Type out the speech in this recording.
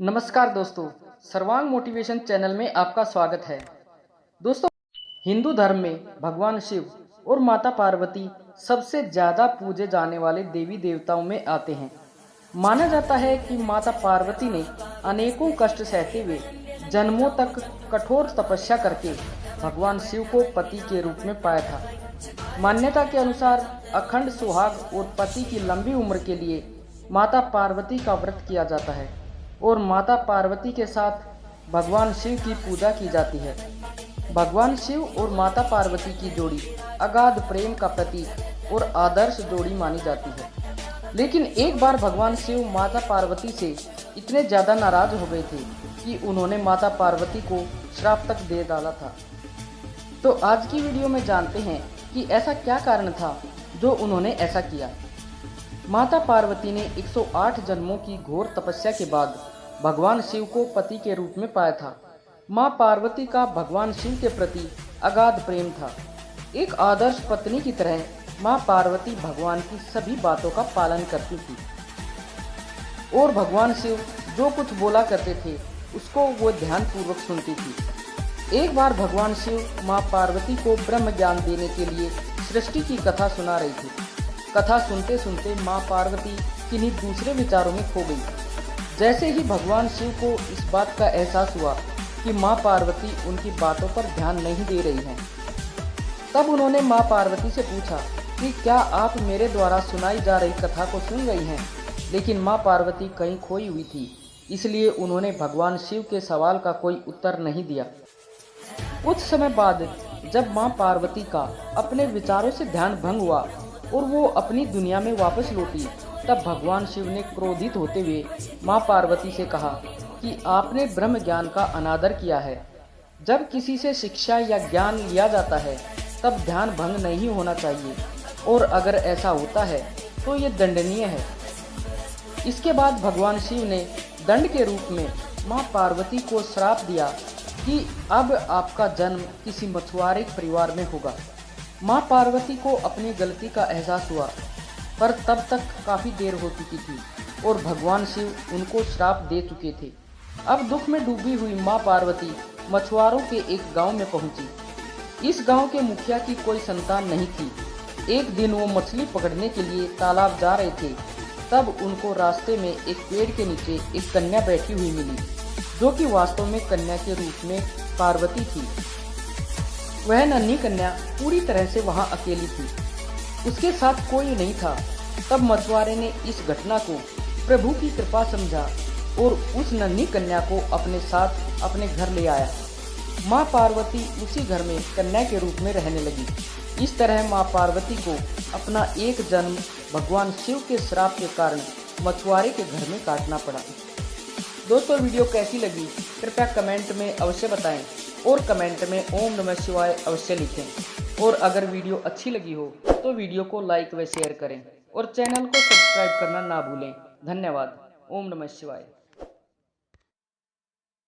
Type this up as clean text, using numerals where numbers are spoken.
नमस्कार दोस्तों, सर्वांग मोटिवेशन चैनल में आपका स्वागत है। दोस्तों, हिंदू धर्म में भगवान शिव और माता पार्वती सबसे ज़्यादा पूजे जाने वाले देवी देवताओं में आते हैं। माना जाता है कि माता पार्वती ने अनेकों कष्ट सहते हुए जन्मों तक कठोर तपस्या करके भगवान शिव को पति के रूप में पाया था। मान्यता के अनुसार अखंड सुहाग और पति की लंबी उम्र के लिए माता पार्वती का व्रत किया जाता है और माता पार्वती के साथ भगवान शिव की पूजा की जाती है। भगवान शिव और माता पार्वती की जोड़ी अगाध प्रेम का प्रतीक और आदर्श जोड़ी मानी जाती है। लेकिन एक बार भगवान शिव माता पार्वती से इतने ज़्यादा नाराज हो गए थे कि उन्होंने माता पार्वती को श्राप तक दे डाला था। तो आज की वीडियो में जानते हैं कि ऐसा क्या कारण था जो उन्होंने ऐसा किया। माता पार्वती ने 108 जन्मों की घोर तपस्या के बाद भगवान शिव को पति के रूप में पाया था। मां पार्वती का भगवान शिव के प्रति अगाध प्रेम था। एक आदर्श पत्नी की तरह मां पार्वती भगवान की सभी बातों का पालन करती थी और भगवान शिव जो कुछ बोला करते थे उसको वो ध्यानपूर्वक सुनती थी। एक बार भगवान शिव मां पार्वती को ब्रह्म ज्ञान देने के लिए सृष्टि की कथा सुना रही थी। कथा सुनते सुनते मां पार्वती किन्हीं दूसरे विचारों में खो गई। जैसे ही भगवान शिव को इस बात का एहसास हुआ कि मां पार्वती उनकी बातों पर ध्यान नहीं दे रही हैं, तब उन्होंने मां पार्वती से पूछा कि क्या आप मेरे द्वारा सुनाई जा रही कथा को सुन रही हैं। लेकिन मां पार्वती कहीं खोई हुई थी, इसलिए उन्होंने भगवान शिव के सवाल का कोई उत्तर नहीं दिया। कुछ समय बाद जब मां पार्वती का अपने विचारों से ध्यान भंग हुआ और वो अपनी दुनिया में वापस लौटी, तब भगवान शिव ने क्रोधित होते हुए मां पार्वती से कहा कि आपने ब्रह्म ज्ञान का अनादर किया है। जब किसी से शिक्षा या ज्ञान लिया जाता है तब ध्यान भंग नहीं होना चाहिए और अगर ऐसा होता है तो ये दंडनीय है। इसके बाद भगवान शिव ने दंड के रूप में मां पार्वती को श्राप दिया कि अब आपका जन्म किसी मछुआरे परिवार में होगा। मां पार्वती को अपनी गलती का एहसास हुआ, पर तब तक काफ़ी देर हो चुकी थी और भगवान शिव उनको श्राप दे चुके थे। अब दुख में डूबी हुई मां पार्वती मछुआरों के एक गांव में पहुंची। इस गांव के मुखिया की कोई संतान नहीं थी। एक दिन वो मछली पकड़ने के लिए तालाब जा रहे थे, तब उनको रास्ते में एक पेड़ के नीचे एक कन्या बैठी हुई मिली, जो कि वास्तव में कन्या के रूप में पार्वती थी। वह नन्ही कन्या पूरी तरह से वहां अकेली थी, उसके साथ कोई नहीं था। तब मछुआरे ने इस घटना को प्रभु की कृपा समझा और उस नन्ही कन्या को अपने साथ अपने घर ले आया। मां पार्वती उसी घर में कन्या के रूप में रहने लगी। इस तरह मां पार्वती को अपना एक जन्म भगवान शिव के श्राप के कारण मछुआरे के घर में काटना पड़ा। दोस्तों, वीडियो कैसी लगी कृपया कमेंट में अवश्य बताएं और कमेंट में ओम नमः शिवाय अवश्य लिखें। और अगर वीडियो अच्छी लगी हो तो वीडियो को लाइक व शेयर करें और चैनल को सब्सक्राइब करना ना भूलें। धन्यवाद। ओम नमः शिवाय।